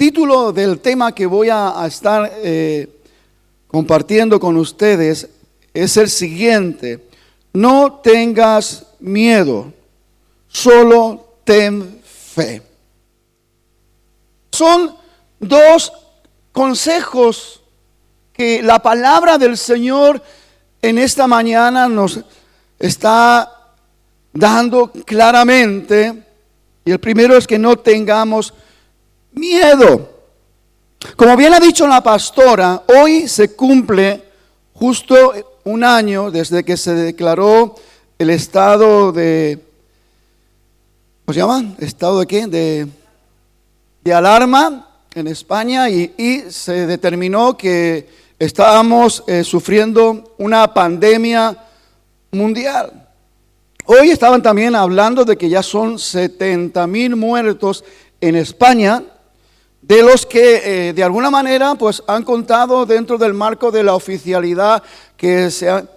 título del tema que voy a estar compartiendo con ustedes es el siguiente: no tengas miedo, solo ten fe. Son dos consejos que la palabra del Señor en esta mañana nos está dando claramente. Y el primero es que no tengamos miedo. Como bien ha dicho la pastora, hoy se cumple justo un año desde que se declaró el estado de, ¿cómo se llama? ¿Estado de qué? De alarma en España y se determinó que estábamos sufriendo una pandemia mundial. Hoy estaban también hablando de que ya son 70,000 muertos en España, de los que de alguna manera pues han contado dentro del marco de la oficialidad,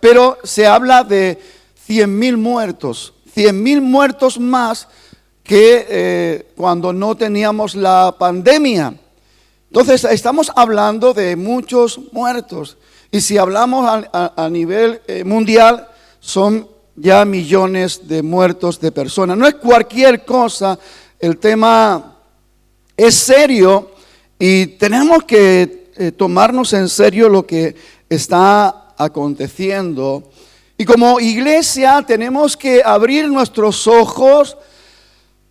pero se habla de 100,000 muertos, 100,000 muertos más que cuando no teníamos la pandemia. Entonces estamos hablando de muchos muertos, y si hablamos a nivel mundial son ya millones de muertos de personas. No es cualquier cosa, el tema es serio y tenemos que tomarnos en serio lo que está aconteciendo. Y como iglesia tenemos que abrir nuestros ojos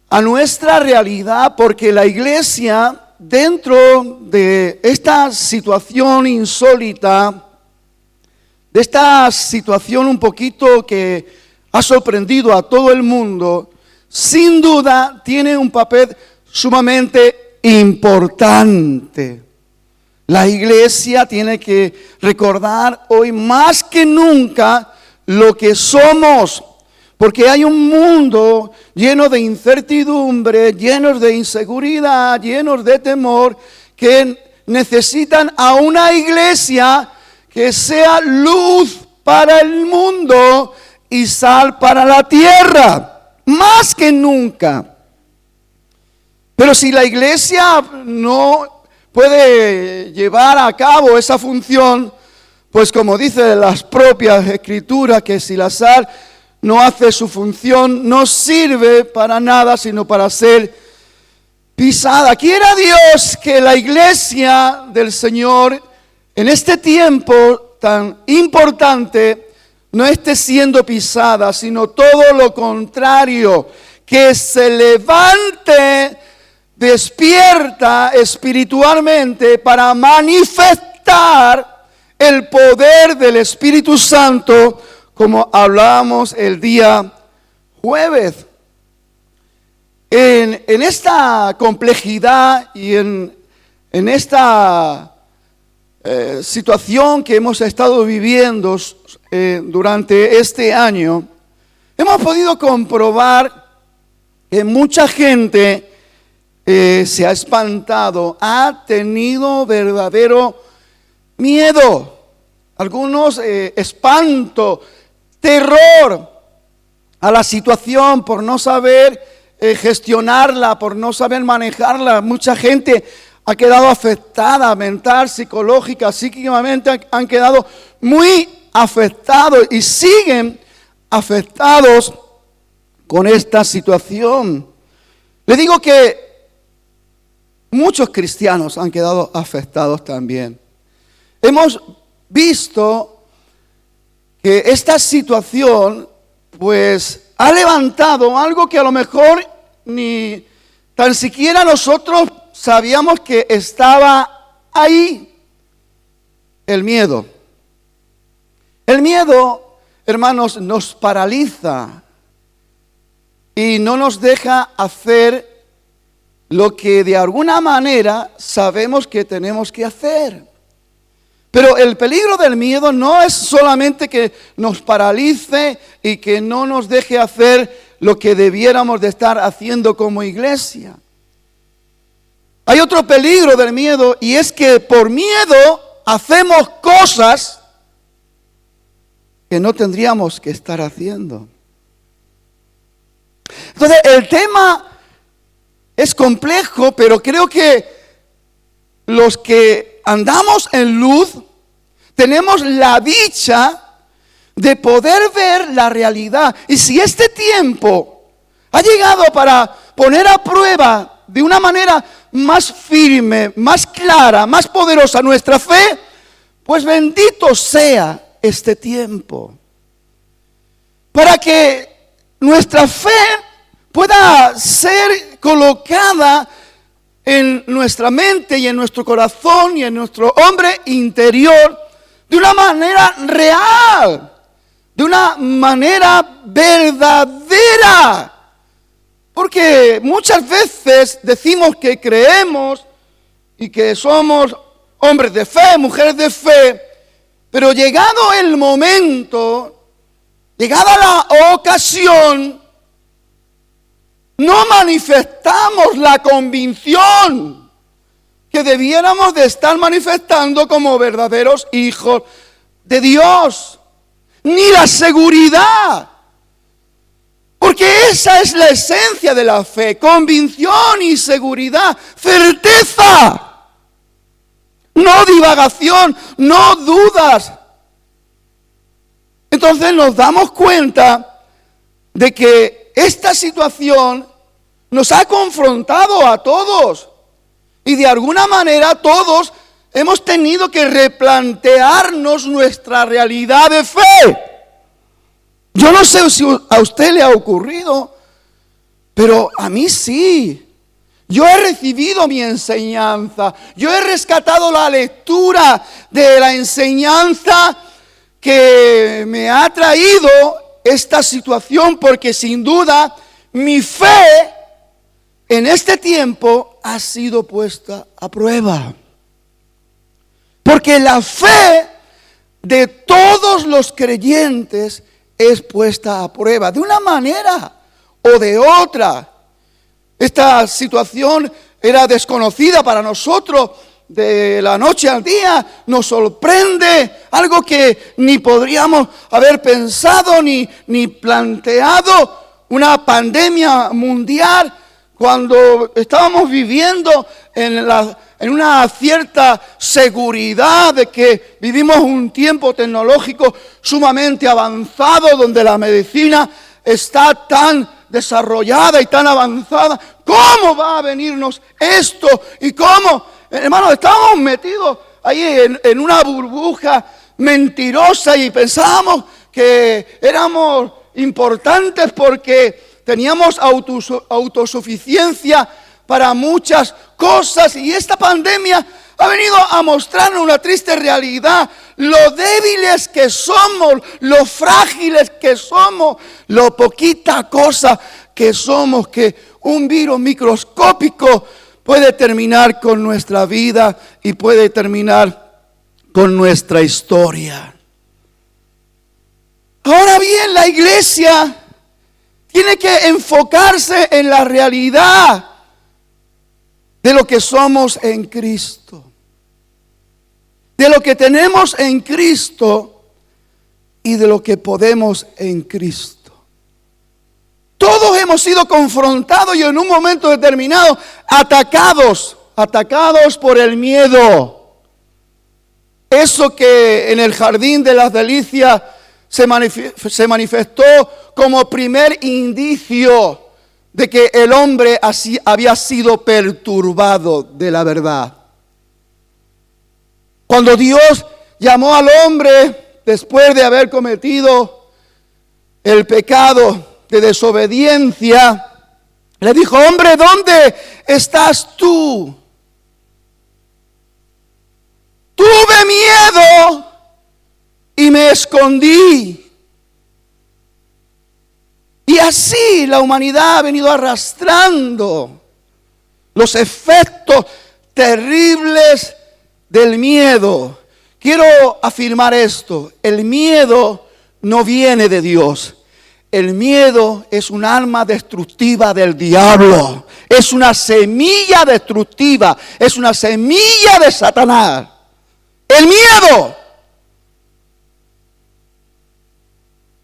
a nuestra realidad, porque la iglesia, dentro de esta situación insólita, de esta situación un poquito que ha sorprendido a todo el mundo, sin duda tiene un papel sumamente importante. La iglesia tiene que recordar hoy más que nunca lo que somos, porque hay un mundo lleno de incertidumbre, lleno de inseguridad, lleno de temor, que necesitan a una iglesia que sea luz para el mundo y sal para la tierra, más que nunca. Pero si la iglesia no puede llevar a cabo esa función, pues como dice las propias escrituras, que si la sal no hace su función, no sirve para nada, sino para ser pisada. Quiera Dios que la iglesia del Señor en este tiempo tan importante no esté siendo pisada, sino todo lo contrario, que se levante, despierta espiritualmente para manifestar el poder del Espíritu Santo, como hablábamos el día jueves. En esta complejidad y en esta situación que hemos estado viviendo durante este año, hemos podido comprobar que mucha gente se ha espantado, ha tenido verdadero miedo, algunos espanto, terror a la situación por no saber gestionarla, por no saber manejarla. Mucha gente ha quedado afectada mental, psicológica, psíquicamente, han quedado muy afectados y siguen afectados con esta situación. Le digo que muchos cristianos han quedado afectados también. Hemos visto que esta situación pues ha levantado algo que a lo mejor ni tan siquiera nosotros sabíamos que estaba ahí: el miedo. El miedo, hermanos, nos paraliza y no nos deja hacer lo que de alguna manera sabemos que tenemos que hacer. Pero el peligro del miedo no es solamente que nos paralice y que no nos deje hacer lo que debiéramos de estar haciendo como iglesia. Hay otro peligro del miedo, y es que por miedo hacemos cosas que no tendríamos que estar haciendo. Entonces el tema es complejo, pero creo que los que andamos en luz tenemos la dicha de poder ver la realidad. Y si este tiempo ha llegado para poner a prueba de una manera más firme, más clara, más poderosa nuestra fe, pues bendito sea este tiempo, para que nuestra fe pueda ser colocada en nuestra mente y en nuestro corazón y en nuestro hombre interior de una manera real, de una manera verdadera. Porque muchas veces decimos que creemos y que somos hombres de fe, mujeres de fe, pero llegado el momento, llegada la ocasión, no manifestamos la convicción que debiéramos de estar manifestando como verdaderos hijos de Dios, ni la seguridad, porque esa es la esencia de la fe: convicción y seguridad, certeza, no divagación, no dudas. Entonces nos damos cuenta de que esta situación nos ha confrontado a todos y de alguna manera todos hemos tenido que replantearnos nuestra realidad de fe. Yo no sé si a usted le ha ocurrido, pero a mí sí. Yo he recibido mi enseñanza, yo he rescatado la lectura de la enseñanza que me ha traído esta situación, porque sin duda mi fe en este tiempo ha sido puesta a prueba. Porque la fe de todos los creyentes es puesta a prueba, de una manera o de otra. Esta situación era desconocida para nosotros. De la noche al día nos sorprende, algo que ni podríamos haber pensado ni planteado, una pandemia mundial, cuando estábamos viviendo en una cierta seguridad de que vivimos un tiempo tecnológico sumamente avanzado, donde la medicina está tan desarrollada y tan avanzada. ¿Cómo va a venirnos esto? ¿Y cómo? Hermanos, estábamos metidos ahí en una burbuja mentirosa y pensábamos que éramos importantes porque teníamos autosuficiencia para muchas cosas, y esta pandemia ha venido a mostrarnos una triste realidad: lo débiles que somos, lo frágiles que somos, lo poquita cosa que somos, que un virus microscópico puede terminar con nuestra vida y puede terminar con nuestra historia. Ahora bien, la iglesia tiene que enfocarse en la realidad de lo que somos en Cristo, de lo que tenemos en Cristo y de lo que podemos en Cristo. Todos hemos sido confrontados y en un momento determinado atacados por el miedo. Eso que en el jardín de las delicias se manifestó como primer indicio de que el hombre así había sido perturbado de la verdad. Cuando Dios llamó al hombre después de haber cometido el pecado de desobediencia, le dijo: hombre, ¿dónde estás tú? Tuve miedo y me escondí. Y así la humanidad ha venido arrastrando los efectos terribles del miedo. Quiero afirmar esto: el miedo no viene de Dios. El miedo es un arma destructiva del diablo. Es una semilla destructiva. Es una semilla de Satanás. El miedo.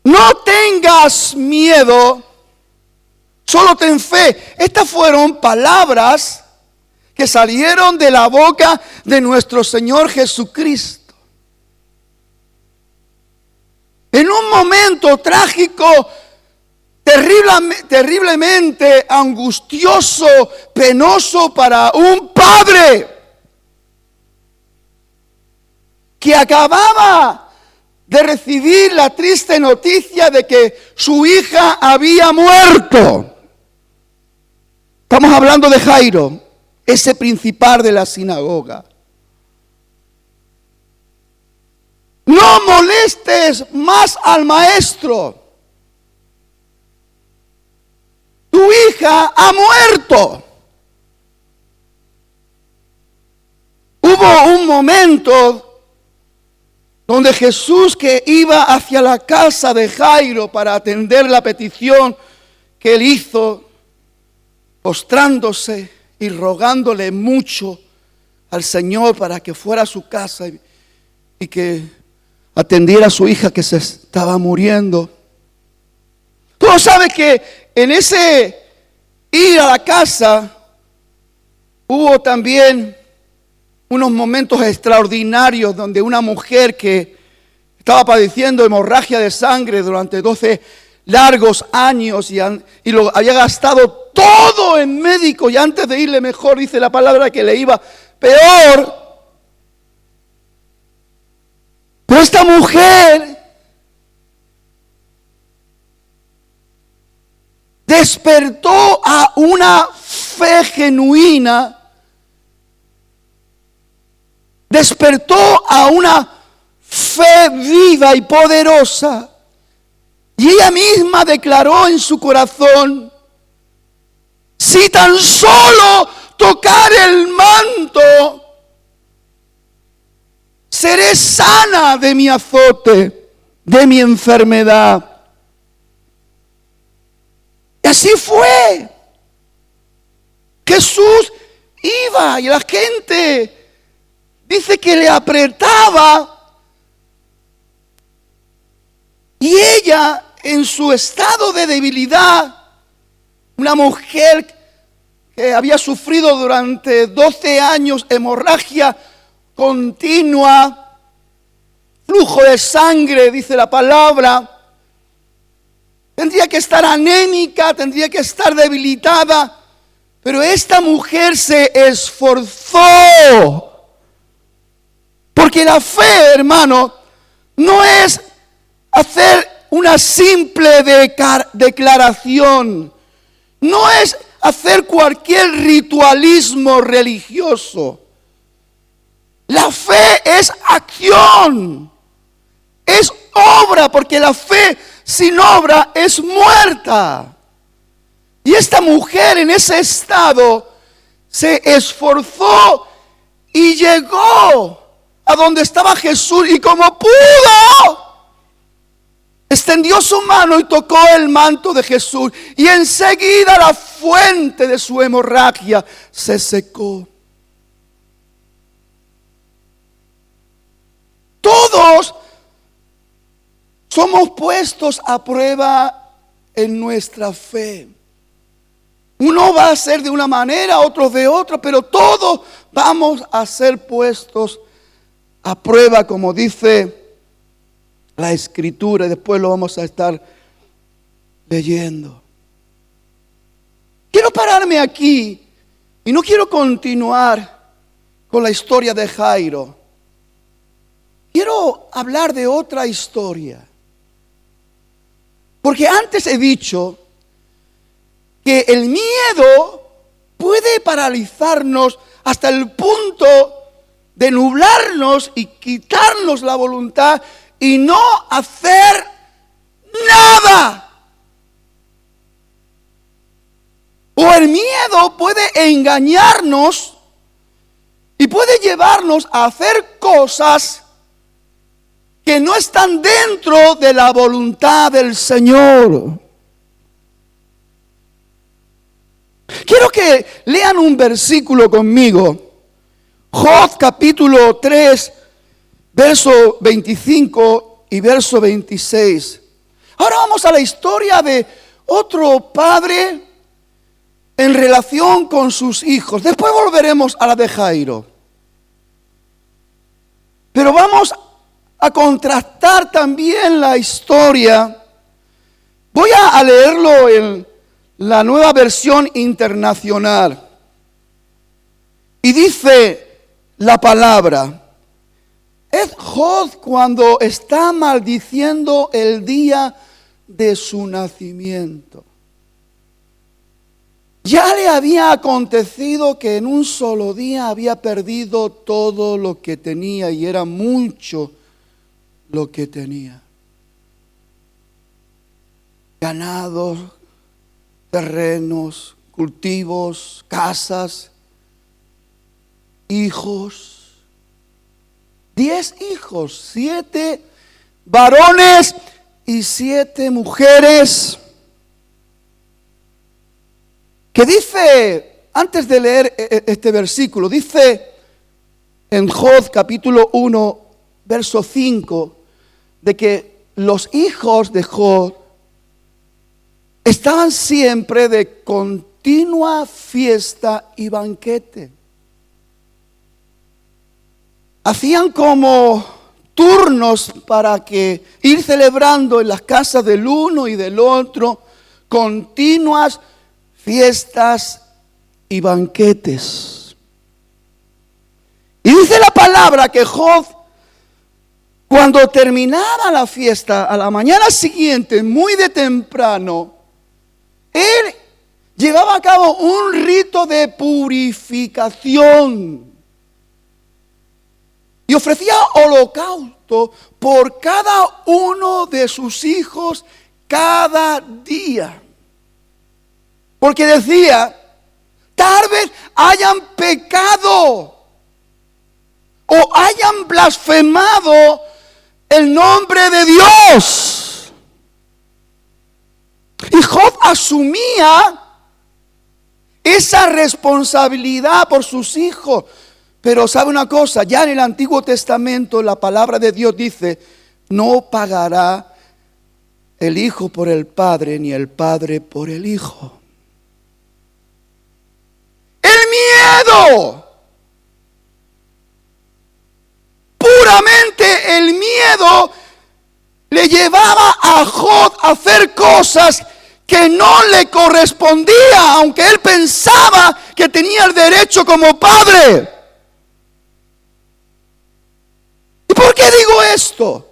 No tengas miedo, solo ten fe. Estas fueron palabras que salieron de la boca de nuestro Señor Jesucristo. En un momento trágico, terriblemente angustioso, penoso para un padre que acababa de recibir la triste noticia de que su hija había muerto. Estamos hablando de Jairo, ese principal de la sinagoga. No molestes más al maestro. Tu hija ha muerto. Hubo un momento donde Jesús, que iba hacia la casa de Jairo para atender la petición que él hizo, postrándose y rogándole mucho al Señor para que fuera a su casa y que atendiera a su hija que se estaba muriendo. Tú sabes que en ese ir a la casa hubo también unos momentos extraordinarios donde una mujer que estaba padeciendo hemorragia de sangre durante 12 largos años y lo había gastado todo en médico, y antes de irle mejor, dice la palabra que le iba peor. Pero esta mujer despertó a una fe genuina, despertó a una fe viva y poderosa, y ella misma declaró en su corazón: si tan solo tocar el manto, seré sana de mi azote, de mi enfermedad. Y así fue. Jesús iba y la gente dice que le apretaba, y ella, en su estado de debilidad, una mujer que había sufrido durante 12 años hemorragia continua, flujo de sangre, dice la palabra, tendría que estar anémica, tendría que estar debilitada, pero esta mujer se esforzó, porque la fe, hermano, no es hacer una simple declaración, no es hacer cualquier ritualismo religioso. La fe es acción, es obra, porque la fe sin obra es muerta. Y esta mujer en ese estado se esforzó y llegó a donde estaba Jesús, y como pudo, extendió su mano y tocó el manto de Jesús, y enseguida la fuente de su hemorragia se secó. Todos somos puestos a prueba en nuestra fe. Uno va a ser de una manera, otros de otra, pero todos vamos a ser puestos a prueba, como dice la Escritura, y después lo vamos a estar leyendo. Quiero pararme aquí y no quiero continuar con la historia de Jairo. Quiero hablar de otra historia. Porque antes he dicho que el miedo puede paralizarnos hasta el punto de nublarnos y quitarnos la voluntad y no hacer nada. O el miedo puede engañarnos y puede llevarnos a hacer cosas que no están dentro de la voluntad del Señor. Quiero que lean un versículo conmigo. Job capítulo 3, verso 25 y verso 26. Ahora vamos a la historia de otro padre en relación con sus hijos. Después volveremos a la de Jairo. Pero vamos a contrastar también la historia. Voy a leerlo en la Nueva Versión Internacional. Y dice la palabra: es Job cuando está maldiciendo el día de su nacimiento. Ya le había acontecido que en un solo día había perdido todo lo que tenía, y era mucho lo que tenía. Ganados, terrenos, cultivos, casas, hijos. 10 hijos, 7 varones y 7 mujeres. Que dice, antes de leer este versículo, dice en Job capítulo 1, verso 5, de que los hijos de Job estaban siempre de continua fiesta y banquete. Hacían como turnos para que ir celebrando en las casas del uno y del otro continuas fiestas y banquetes. Y dice la palabra que Job, cuando terminaba la fiesta, a la mañana siguiente, muy de temprano, él llevaba a cabo un rito de purificación y ofrecía holocausto por cada uno de sus hijos cada día. Porque decía, tal vez hayan pecado o hayan blasfemado el nombre de Dios. Y Job asumía esa responsabilidad por sus hijos. Pero ¿sabe una cosa? Ya en el Antiguo Testamento la palabra de Dios dice: no pagará el hijo por el padre, ni el padre por el hijo. El miedo, puramente el miedo, le llevaba a Job a hacer cosas que no le correspondía, aunque él pensaba que tenía el derecho como padre. ¿Y por qué digo esto?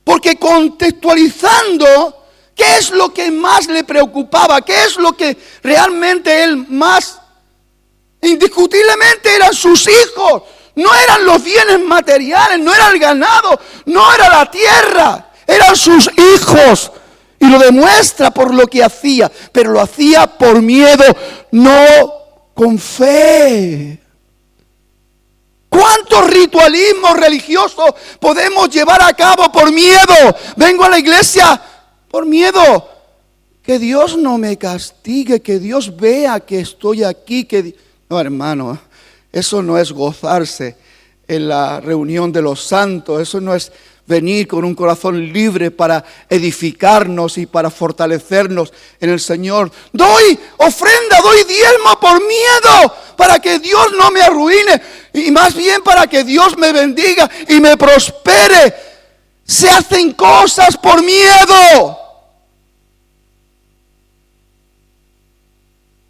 Porque contextualizando, ¿qué es lo que más le preocupaba? ¿Qué es lo que realmente él más, indiscutiblemente, eran sus hijos? No eran los bienes materiales, no era el ganado, no era la tierra, eran sus hijos. Y lo demuestra por lo que hacía, pero lo hacía por miedo, no con fe. ¿Cuántos ritualismos religiosos podemos llevar a cabo por miedo? Vengo a la iglesia por miedo. Que Dios no me castigue, que Dios vea que estoy aquí. No, hermano, eso no es gozarse en la reunión de los santos. Eso no es venir con un corazón libre para edificarnos y para fortalecernos en el Señor. Doy ofrenda, doy diezmo por miedo, para que Dios no me arruine, y más bien para que Dios me bendiga y me prospere. Se hacen cosas por miedo.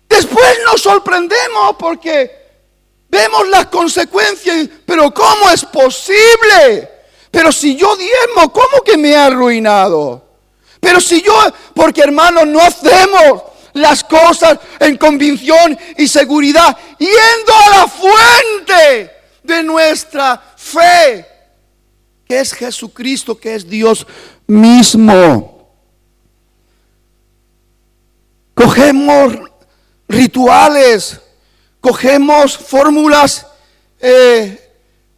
Después nos sorprendemos porque vemos las consecuencias, pero ¿cómo es posible? Pero si yo diezmo, ¿cómo que me ha arruinado? Pero si yo, porque hermanos, no hacemos las cosas en convicción y seguridad, yendo a la fuente de nuestra fe, que es Jesucristo, que es Dios mismo. Cogemos rituales, cogemos fórmulas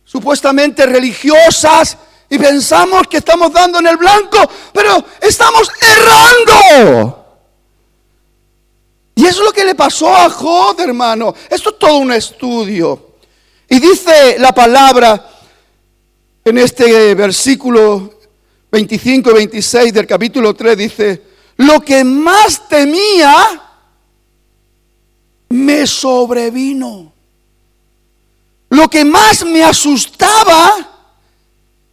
supuestamente religiosas y pensamos que estamos dando en el blanco, pero estamos errando. Y eso es lo que le pasó a Job, hermano. Esto es todo un estudio. Y dice la palabra en este versículo 25 y 26 del capítulo 3, dice: lo que más temía me sobrevino. Lo que más me asustaba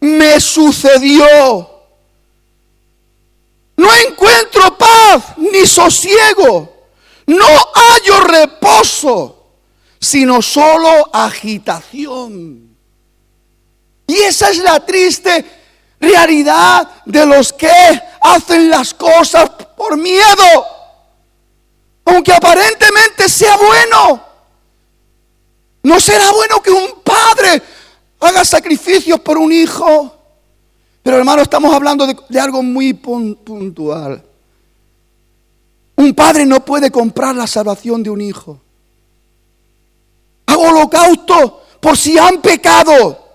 me sucedió. No encuentro paz ni sosiego. No hallo reposo, sino solo agitación. Y esa es la triste realidad de los que hacen las cosas por miedo. Aunque aparentemente sea bueno, no será bueno que un padre haga sacrificios por un hijo. Pero hermano, estamos hablando de algo muy puntual. Un padre no puede comprar la salvación de un hijo. Hago holocausto por si han pecado.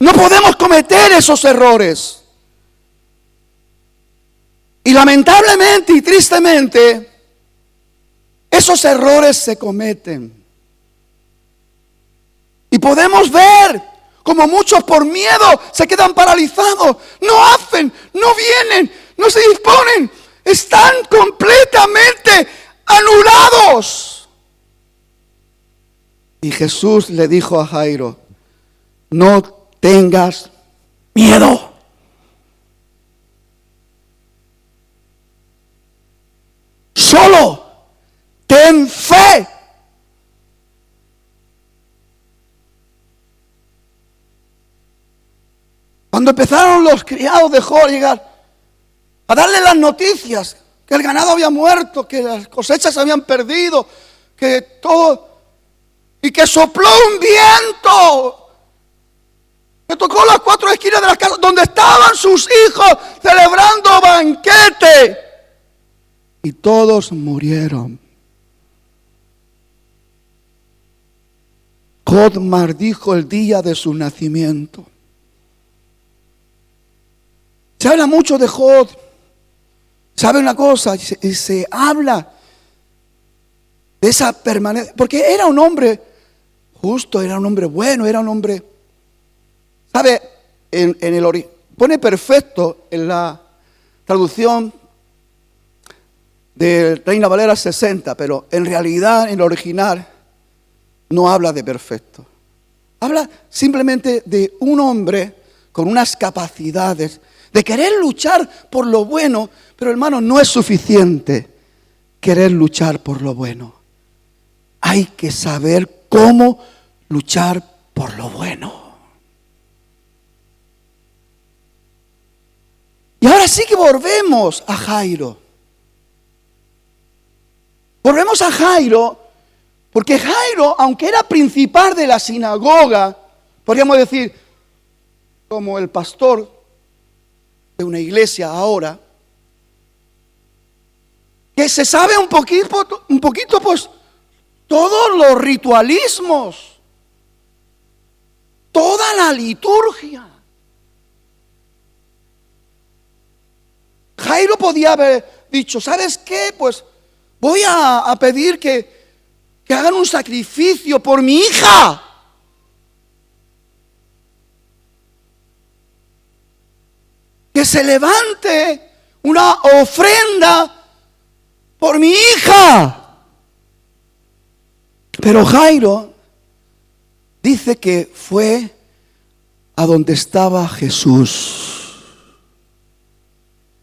No podemos cometer esos errores. Y lamentablemente y tristemente, esos errores se cometen. Y podemos ver como muchos por miedo se quedan paralizados. No hacen, no vienen, no se disponen. Están completamente anulados. Y Jesús le dijo a Jairo, no tengas miedo. Solo ten fe. Cuando empezaron los criados de Job a llegar a darle las noticias, que el ganado había muerto, que las cosechas se habían perdido, que todo, y que sopló un viento, que tocó las cuatro esquinas de la casa, donde estaban sus hijos celebrando banquete, y todos murieron. Job maldijo el día de su nacimiento. Se habla mucho de Job. ¿Sabe una cosa? Se habla de esa permanencia. Porque era un hombre justo, era un hombre bueno, era un hombre... ¿Sabe? Pone perfecto en la traducción de Reina Valera 60, pero en realidad en el original no habla de perfecto. Habla simplemente de un hombre con unas capacidades de querer luchar por lo bueno, pero hermano, no es suficiente querer luchar por lo bueno. Hay que saber cómo luchar por lo bueno. Y ahora sí que volvemos a Jairo. Volvemos a Jairo, porque Jairo, aunque era principal de la sinagoga, podríamos decir, como el pastor de una iglesia ahora, que se sabe un poquito pues todos los ritualismos, toda la liturgia. Jairo podía haber dicho, ¿sabes qué? Pues voy a pedir que hagan un sacrificio por mi hija. Que se levante una ofrenda por mi hija. Pero Jairo dice que fue a donde estaba Jesús.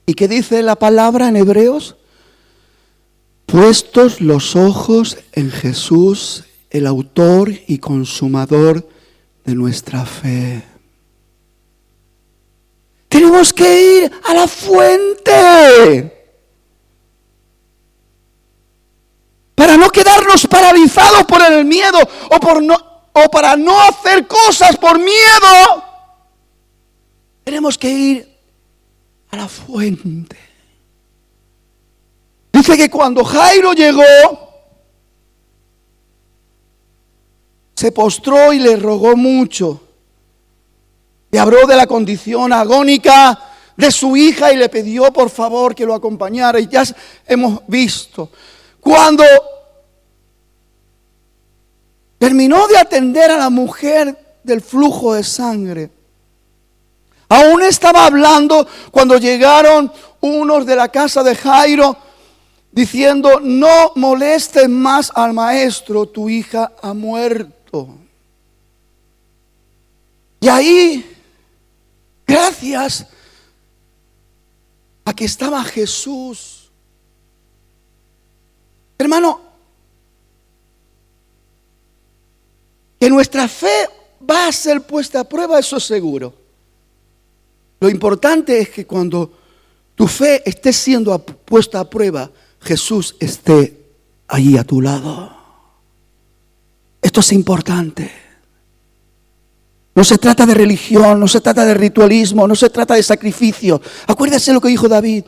¿Y qué dice la palabra en Hebreos? Puestos los ojos en Jesús, el autor y consumador de nuestra fe. Tenemos que ir a la fuente para no quedarnos paralizados por el miedo o para no hacer cosas por miedo. Tenemos que ir a la fuente. Dice que cuando Jairo llegó, se postró y le rogó mucho. Le habló de la condición agónica de su hija y le pidió por favor que lo acompañara. Y ya hemos visto, cuando terminó de atender a la mujer del flujo de sangre, aún estaba hablando cuando llegaron unos de la casa de Jairo diciendo: no molestes más al maestro, tu hija ha muerto. Y ahí, gracias a que estaba Jesús, hermano, que nuestra fe va a ser puesta a prueba, eso es seguro. Lo importante es que cuando tu fe esté siendo puesta a prueba, Jesús esté allí a tu lado. Esto es importante. No se trata de religión, no se trata de ritualismo, no se trata de sacrificio. Acuérdese lo que dijo David.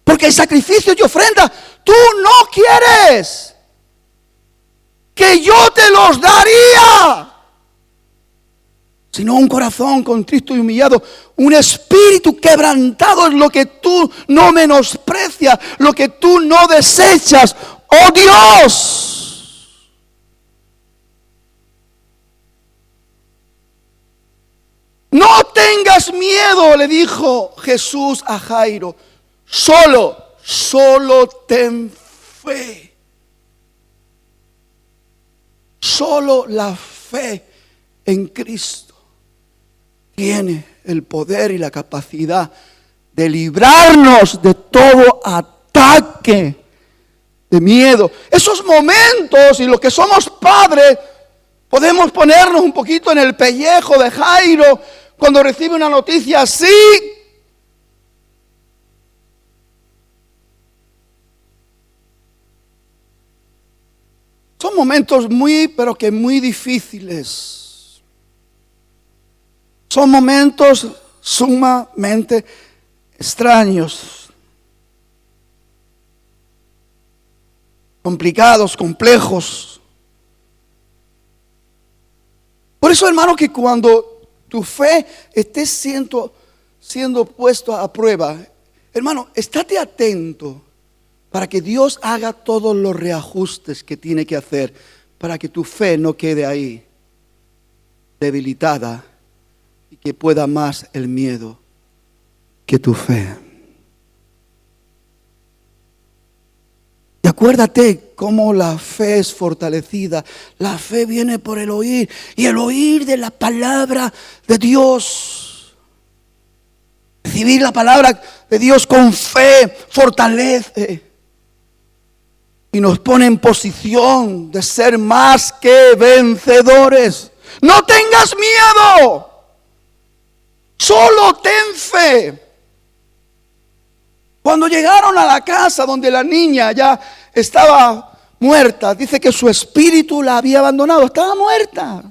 Porque el sacrificio y ofrenda, tú no quieres que yo te los daría, sino un corazón contrito y humillado, un espíritu quebrantado es lo que tú no menosprecias, lo que tú no desechas, oh Dios. No tengas miedo, le dijo Jesús a Jairo, solo ten fe. Solo la fe en Cristo tiene el poder y la capacidad de librarnos de todo ataque de miedo. Esos momentos, y los que somos padres, podemos ponernos un poquito en el pellejo de Jairo cuando recibe una noticia así. Son momentos pero que muy difíciles. Son momentos sumamente extraños, complicados, complejos. Por eso, hermano, que cuando tu fe esté siendo puesto a prueba, hermano, estate atento para que Dios haga todos los reajustes que tiene que hacer para que tu fe no quede ahí debilitada y que pueda más el miedo que tu fe. Y acuérdate cómo la fe es fortalecida. La fe viene por el oír, y el oír de la palabra de Dios. Recibir la palabra de Dios con fe fortalece y nos pone en posición de ser más que vencedores. No tengas miedo, solo ten fe. Cuando llegaron a la casa donde la niña ya estaba muerta, dice que su espíritu la había abandonado, estaba muerta.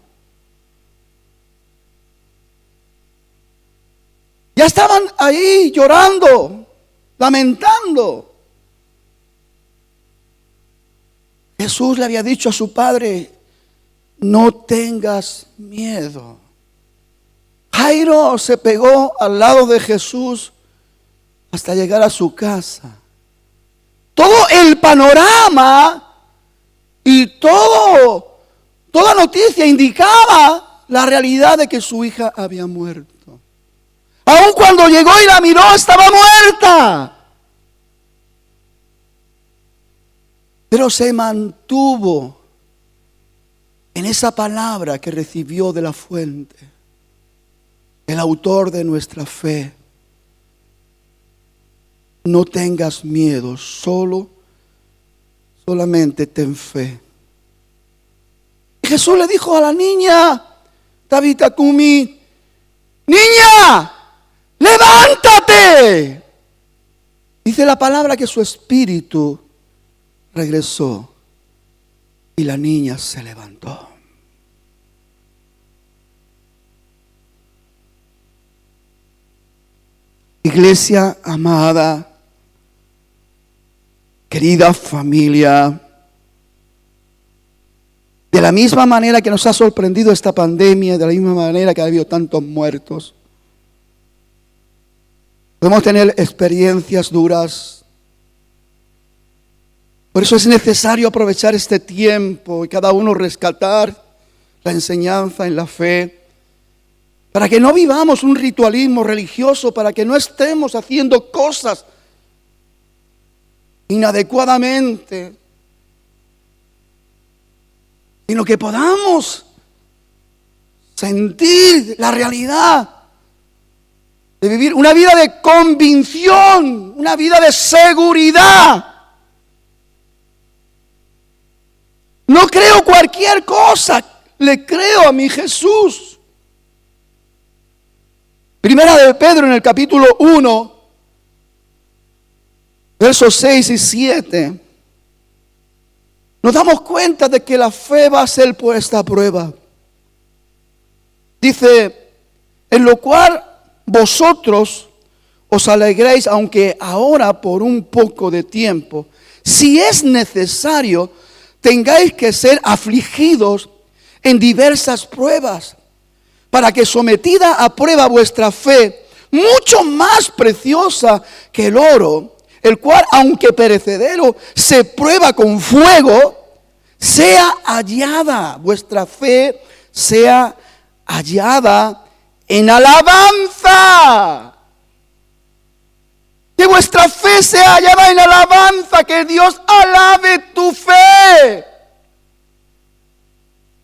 Ya estaban ahí llorando, lamentando. Jesús le había dicho a su padre: no tengas miedo. Jairo se pegó al lado de Jesús hasta llegar a su casa. Todo el panorama y toda noticia indicaba la realidad de que su hija había muerto. Aun cuando llegó y la miró, estaba muerta. Pero se mantuvo en esa palabra que recibió de la fuente, el autor de nuestra fe. No tengas miedo, solamente ten fe. Y Jesús le dijo a la niña, Tabita Kumi, niña, levántate. Dice la palabra que su espíritu regresó y la niña se levantó. Iglesia amada, querida familia, de la misma manera que nos ha sorprendido esta pandemia, de la misma manera que ha habido tantos muertos, podemos tener experiencias duras. Por eso es necesario aprovechar este tiempo y cada uno rescatar la enseñanza en la fe, para que no vivamos un ritualismo religioso, para que no estemos haciendo cosas inadecuadamente, sino que podamos sentir la realidad de vivir una vida de convicción, una vida de seguridad. No creo cualquier cosa, le creo a mi Jesús. Primera de Pedro en el capítulo 1, versos 6 y 7. Nos damos cuenta de que la fe va a ser puesta a prueba. Dice, en lo cual vosotros os alegréis, aunque ahora por un poco de tiempo, si es necesario, tengáis que ser afligidos en diversas pruebas, para que sometida a prueba vuestra fe, mucho más preciosa que el oro, el cual aunque perecedero se prueba con fuego, sea hallada, vuestra fe sea hallada en alabanza. Que vuestra fe sea hallada en alabanza, que Dios alabe tu fe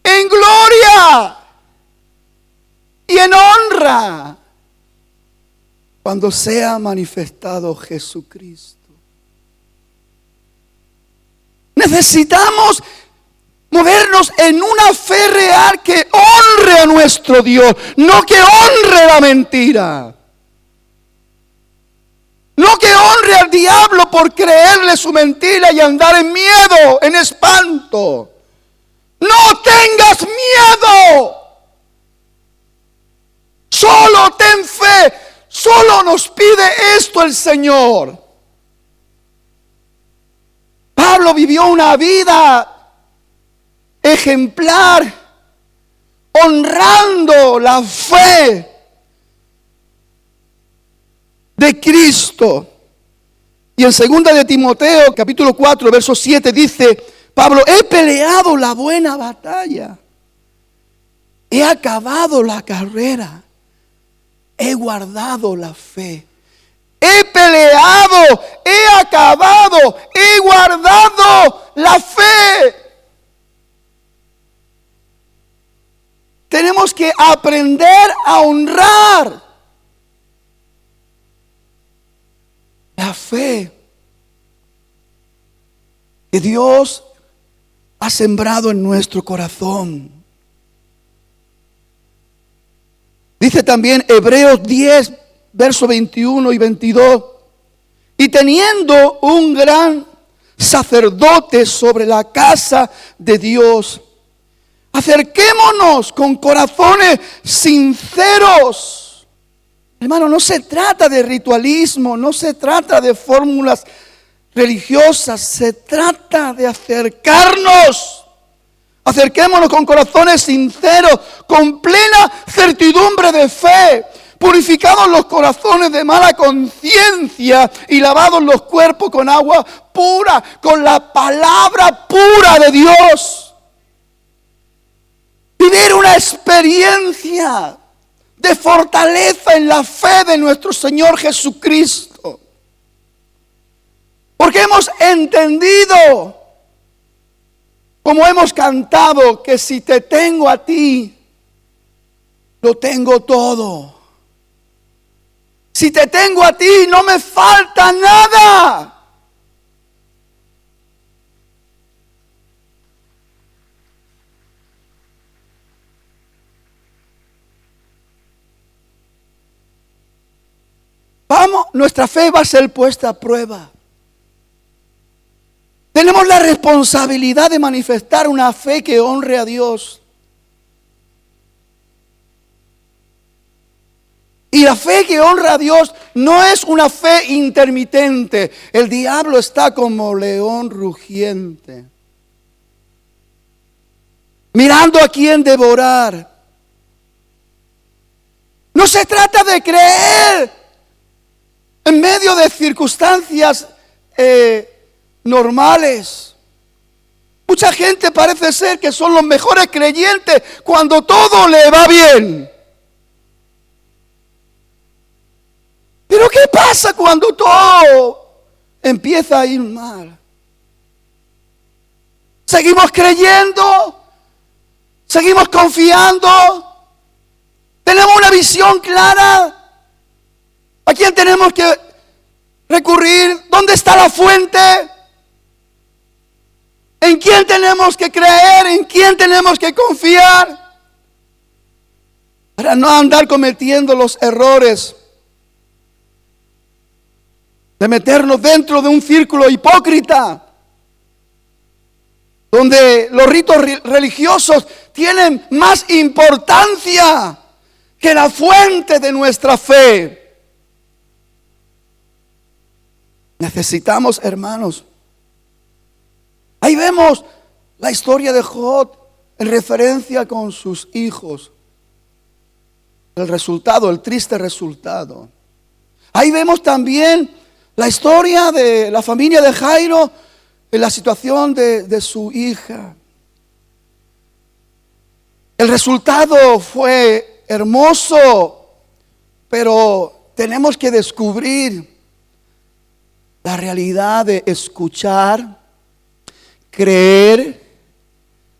en gloria y en honra cuando sea manifestado Jesucristo. Necesitamos movernos en una fe real que honre a nuestro Dios, no que honre la mentira. No que honre al diablo por creerle su mentira y andar en miedo, en espanto. No tengas miedo. Solo ten fe. Solo nos pide esto el Señor. Pablo vivió una vida ejemplar, honrando la fe de Cristo. Y en 2 de Timoteo, capítulo 4, verso 7, dice Pablo, he peleado la buena batalla, he acabado la carrera, he guardado la fe. He peleado, he acabado, he guardado la fe. Tenemos que aprender a honrar la fe que Dios ha sembrado en nuestro corazón. Dice también Hebreos 10, versos 21 y 22. Y teniendo un gran sacerdote sobre la casa de Dios, acerquémonos con corazones sinceros. Hermano, no se trata de ritualismo, no se trata de fórmulas religiosas, se trata de acercarnos. Acerquémonos con corazones sinceros, con plena certidumbre de fe, purificados los corazones de mala conciencia y lavados los cuerpos con agua pura, con la palabra pura de Dios. Vivir una experiencia de fortaleza en la fe de nuestro Señor Jesucristo. Porque hemos entendido, como hemos cantado, que si te tengo a ti, lo tengo todo. Si te tengo a ti, no me falta nada. Vamos, nuestra fe va a ser puesta a prueba. Tenemos la responsabilidad de manifestar una fe que honre a Dios. Y la fe que honra a Dios no es una fe intermitente. El diablo está como león rugiente, mirando a quién devorar. No se trata de creer en medio de circunstancias normales. Mucha gente parece ser que son los mejores creyentes cuando todo le va bien. Pero ¿qué pasa cuando todo empieza a ir mal. Seguimos creyendo, seguimos confiando, tenemos una visión clara. ¿A quién tenemos que recurrir? ¿Dónde está la fuente? ¿En quién tenemos que creer? ¿En quién tenemos que confiar? Para no andar cometiendo los errores de meternos dentro de un círculo hipócrita, donde los ritos religiosos tienen más importancia que la fuente de nuestra fe. Necesitamos, hermanos. Ahí vemos la historia de Job en referencia con sus hijos. El resultado, el triste resultado. Ahí vemos también la historia de la familia de Jairo en la situación de su hija. El resultado fue hermoso, pero tenemos que descubrir la realidad de escuchar, creer,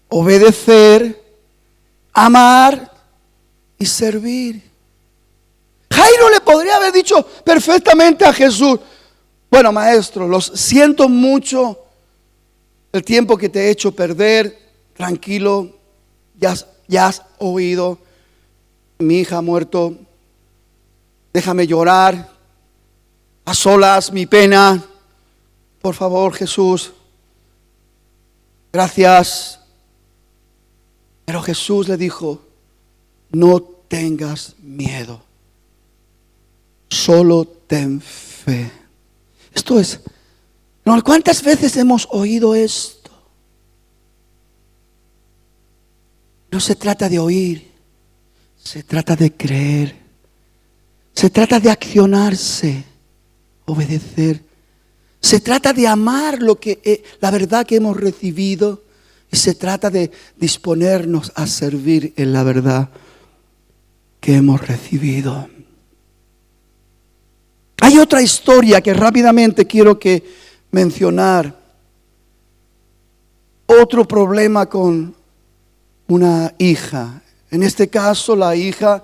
obedecer, amar y servir. Jairo le podría haber dicho perfectamente a Jesús: bueno, maestro, los siento mucho el tiempo que te he hecho perder. Tranquilo, ya has oído, mi hija ha muerto, déjame llorar a solas mi pena. Por favor, Jesús, gracias. Pero Jesús le dijo: no tengas miedo, solo ten fe. Esto es, ¿cuántas veces hemos oído esto? No se trata de oír, se trata de creer, se trata de accionarse, obedecer. Se trata de amar la verdad que hemos recibido, y se trata de disponernos a servir en la verdad que hemos recibido. Hay otra historia que rápidamente quiero mencionar. Otro problema con una hija. En este caso, la hija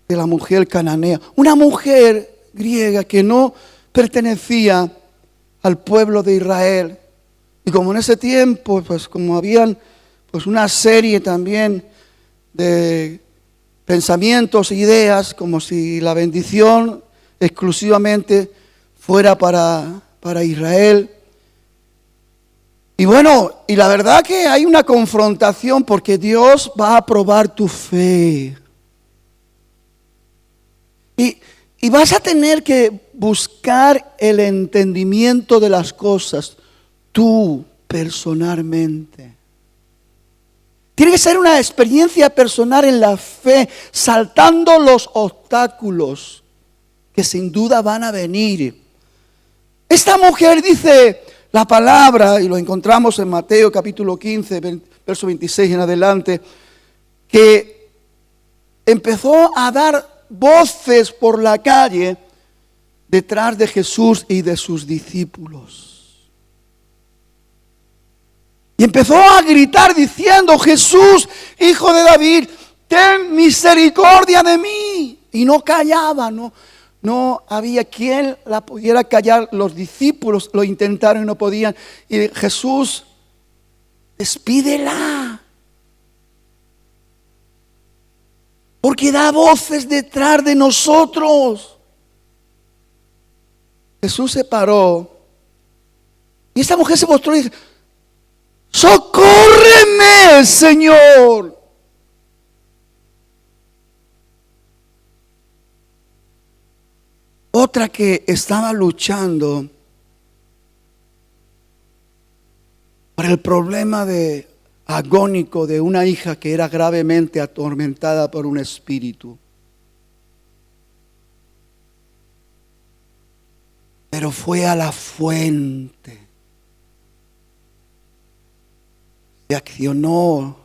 de la mujer cananea. Una mujer griega que no pertenecía al pueblo de Israel. Y como en ese tiempo, pues como habían una serie también de pensamientos e ideas, como si la bendición exclusivamente fuera para Israel. Y bueno, y la verdad que hay una confrontación, porque Dios va a probar tu fe. Y vas a tener que buscar el entendimiento de las cosas tú personalmente. Tiene que ser una experiencia personal en la fe, saltando los obstáculos que sin duda van a venir. Esta mujer, dice la palabra, y lo encontramos en Mateo capítulo 15, verso 26 en adelante, que empezó a dar voces por la calle detrás de Jesús y de sus discípulos. Y empezó a gritar diciendo: Jesús, hijo de David, ten misericordia de mí. Y no callaba, no había quien la pudiera callar. Los discípulos lo intentaron y no podían. Y Jesús: despídela, porque da voces detrás de nosotros. Jesús se paró y esta mujer se postró y dice: socórreme, Señor. Otra que estaba luchando por el problema agónico de una hija que era gravemente atormentada por un espíritu. Pero fue a la fuente. Se accionó,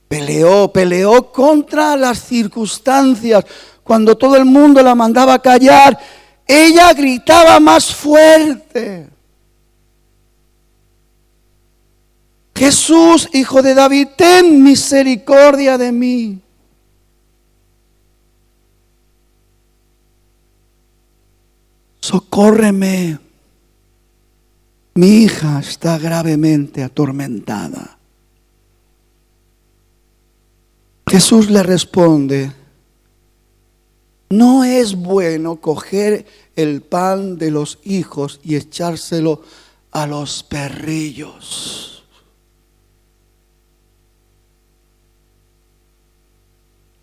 peleó contra las circunstancias. Cuando todo el mundo la mandaba a callar, ella gritaba más fuerte: Jesús, Hijo de David, ten misericordia de mí. Socórreme, mi hija está gravemente atormentada. Jesús le responde: no es bueno coger el pan de los hijos y echárselo a los perrillos.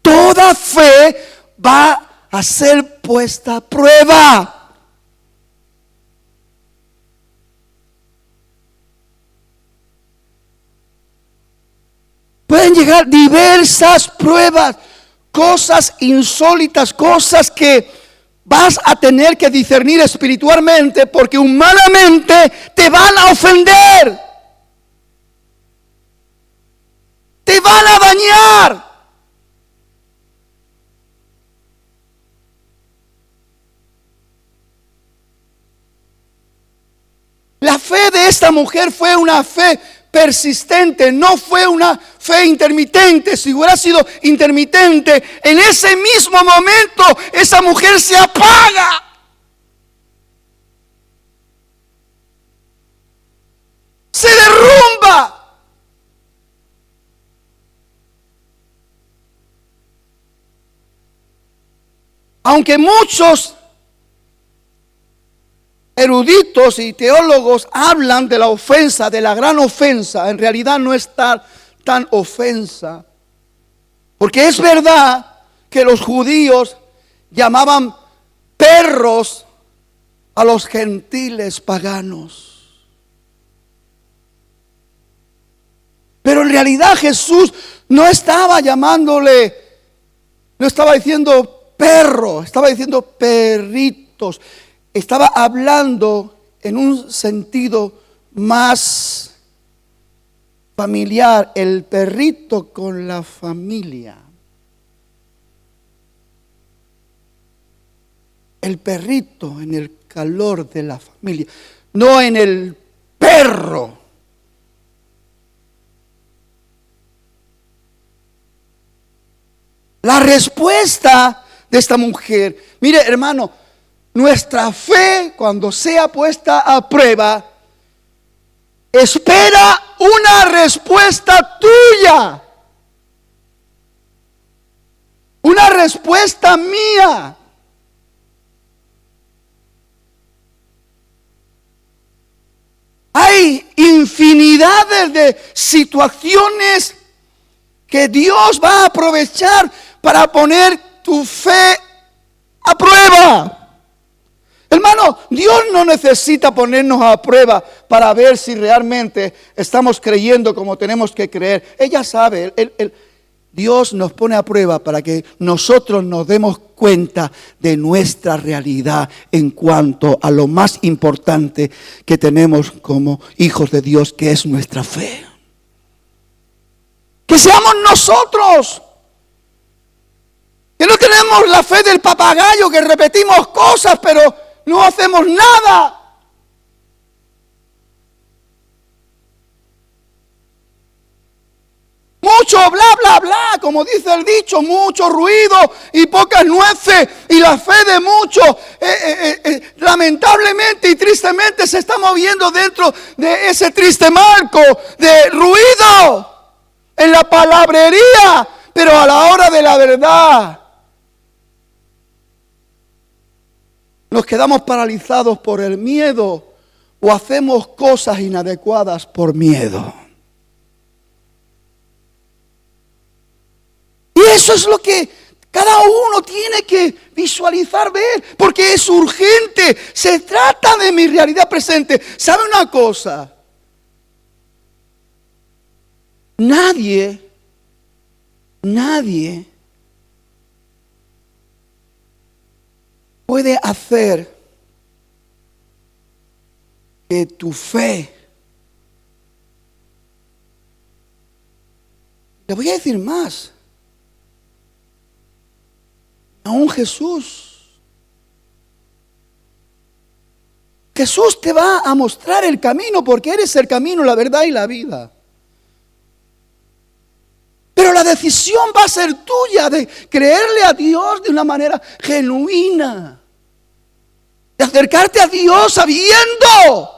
Toda fe va a ser puesta a prueba. Pueden llegar diversas pruebas, cosas insólitas, cosas que vas a tener que discernir espiritualmente, porque humanamente te van a ofender, te van a dañar. La fe de esta mujer fue una fe persistente, no fue una fe intermitente. Si hubiera sido intermitente, en ese mismo momento esa mujer se apaga. Se derrumba. Aunque muchos eruditos y teólogos hablan de la ofensa, de la gran ofensa, en realidad no es tan ofensa. Porque es verdad que los judíos llamaban perros a los gentiles paganos. Pero en realidad Jesús no estaba llamándole, no estaba diciendo perro, estaba diciendo perritos. Estaba hablando en un sentido más familiar, el perrito con la familia. El perrito en el calor de la familia, no en el perro. La respuesta de esta mujer, mire hermano, nuestra fe, cuando sea puesta a prueba, espera una respuesta tuya, una respuesta mía. Hay infinidades de situaciones que Dios va a aprovechar para poner tu fe a prueba. Hermano, Dios no necesita ponernos a prueba para ver si realmente estamos creyendo como tenemos que creer. Ella sabe, Dios nos pone a prueba para que nosotros nos demos cuenta de nuestra realidad en cuanto a lo más importante que tenemos como hijos de Dios, que es nuestra fe. Que seamos nosotros. Que no tenemos la fe del papagayo, que repetimos cosas, pero no hacemos nada. Mucho bla, bla, bla, como dice el dicho, mucho ruido y pocas nueces. Y la fe de muchos, lamentablemente y tristemente, se está moviendo dentro de ese triste marco de ruido en la palabrería, pero a la hora de la verdad nos quedamos paralizados por el miedo o hacemos cosas inadecuadas por miedo. Y eso es lo que cada uno tiene que visualizar, ver, porque es urgente. Se trata de mi realidad presente. ¿Sabe una cosa? Nadie puede hacer que tu fe, le voy a decir más, aún Jesús Jesús te va a mostrar el camino, porque eres el camino, la verdad y la vida. Pero la decisión va a ser tuya de creerle a Dios de una manera genuina. De acercarte a Dios sabiendo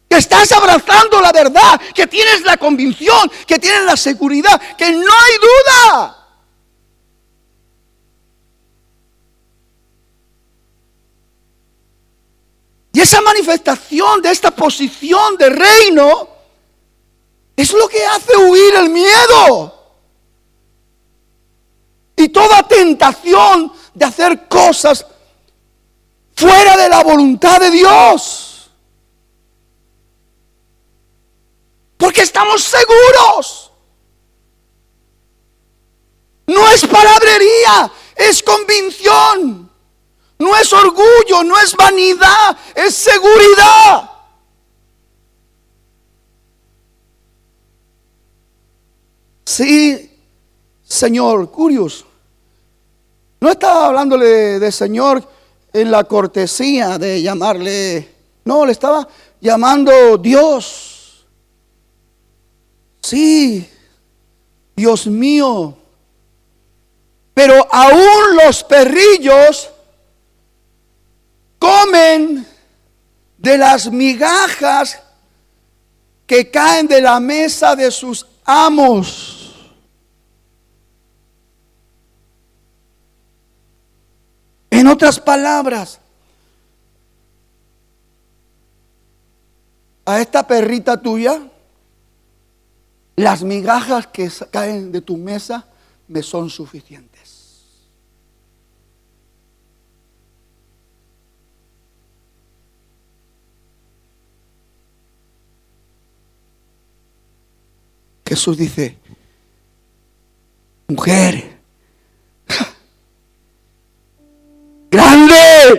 que estás abrazando la verdad, que tienes la convicción, que tienes la seguridad, que no hay duda. Y esa manifestación de esta posición de reino es lo que hace huir el miedo. Y toda tentación de hacer cosas fuera de la voluntad de Dios. Porque estamos seguros. No es palabrería, es convicción. No es orgullo, no es vanidad, es seguridad. Sí, Señor, curioso. No estaba hablándole de Señor en la cortesía de llamarle. No, le estaba llamando Dios. Sí, Dios mío. Pero aún los perrillos comen de las migajas que caen de la mesa de sus amos. En otras palabras, a esta perrita tuya, las migajas que caen de tu mesa me son suficientes. Jesús dice, mujer, grande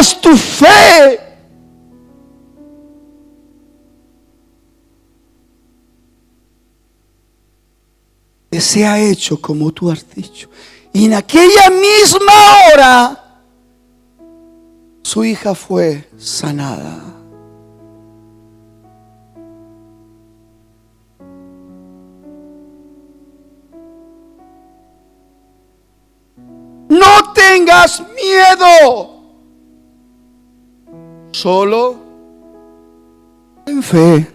es tu fe. Que sea hecho como tú has dicho. Y en aquella misma hora, su hija fue sanada. No tengas miedo, solo en fe.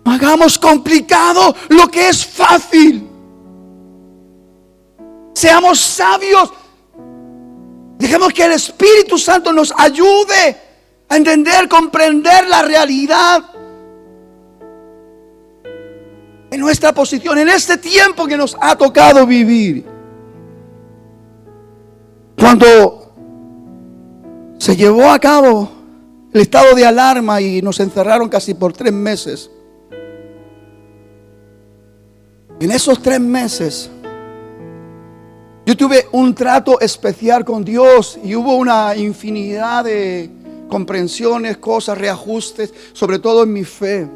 No hagamos complicado lo que es fácil. Seamos sabios. Dejemos que el Espíritu Santo nos ayude a entender, comprender la realidad en nuestra posición, en este tiempo que nos ha tocado vivir. Cuando se llevó a cabo el estado de alarma y nos encerraron casi por 3 meses, en esos 3 meses yo tuve un trato especial con Dios y hubo una infinidad de comprensiones, cosas, reajustes, sobre todo en mi fe.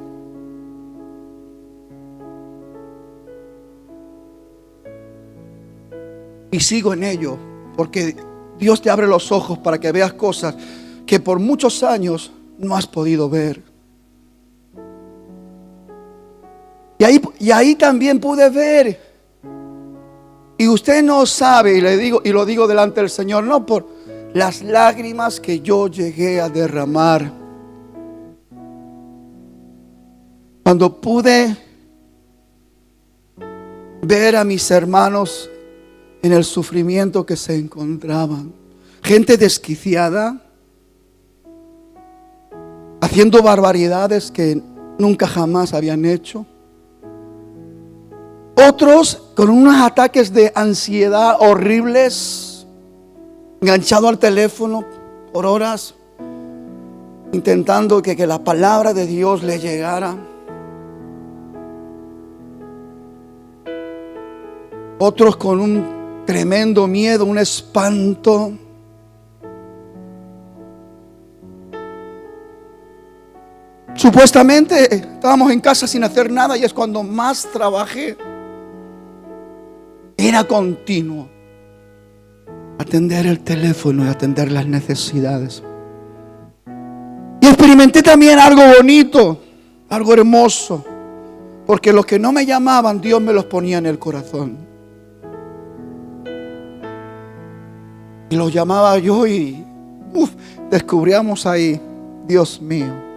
Y sigo en ello, porque Dios te abre los ojos para que veas cosas que por muchos años no has podido ver. Y ahí también pude ver. Y usted no sabe, y le digo, y lo digo delante del Señor, no por las lágrimas que yo llegué a derramar. Cuando pude ver a mis hermanos en el sufrimiento que se encontraban, gente desquiciada, haciendo barbaridades que nunca jamás habían hecho. Otros con unos ataques de ansiedad horribles, enganchado al teléfono por horas, intentando que la palabra de Dios le llegara. Otros con un tremendo miedo, un espanto. Supuestamente estábamos en casa sin hacer nada y es cuando más trabajé. Era continuo. atender el teléfono y atender las necesidades. Y experimenté también algo bonito, algo hermoso, porque los que no me llamaban, Dios me los ponía en el corazón. Y los llamaba yo y descubríamos ahí, Dios mío.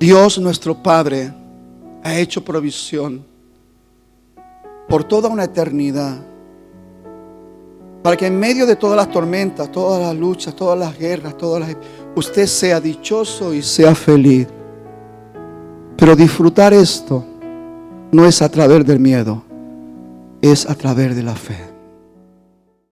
Dios nuestro Padre ha hecho provisión por toda una eternidad, para que en medio de todas las tormentas, todas las luchas, todas las guerras, usted sea dichoso y sea feliz. Pero disfrutar esto no es a través del miedo, es a través de la fe.